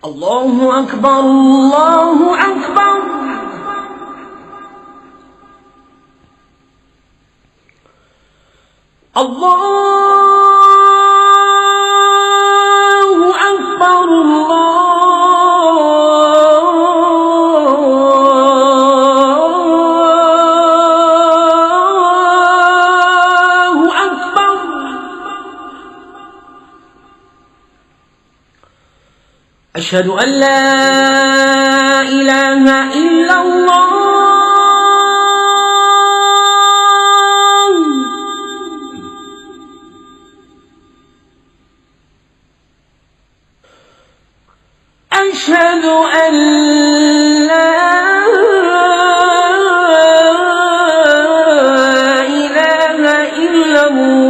الله أكبر الله أكبر. الله أكبر الله أكبر. أشهد أن لا إله إلا الله. أشهد أن لا إله إلا الله.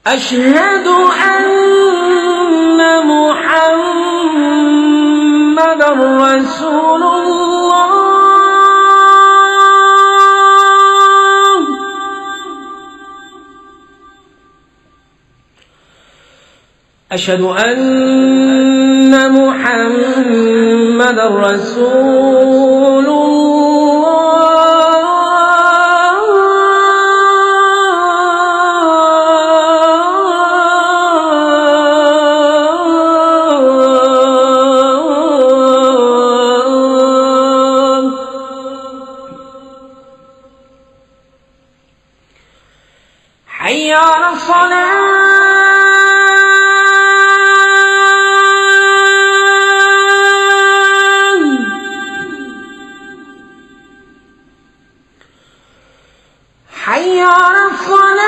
أشهد أن محمدًا رسول الله. أشهد أن محمدًا رسول حي على الصلاة. حي على الصلاة.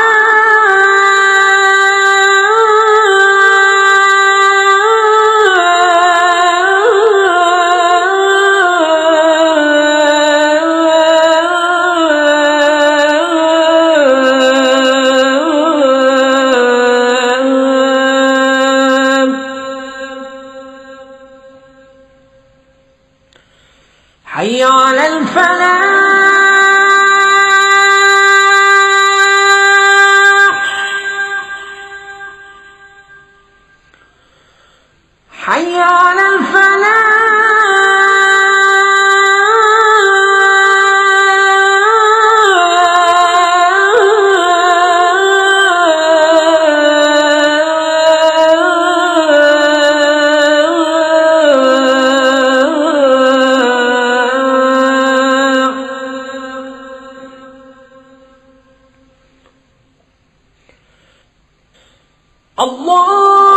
حي على الفلاح. حي على الفلاح. الله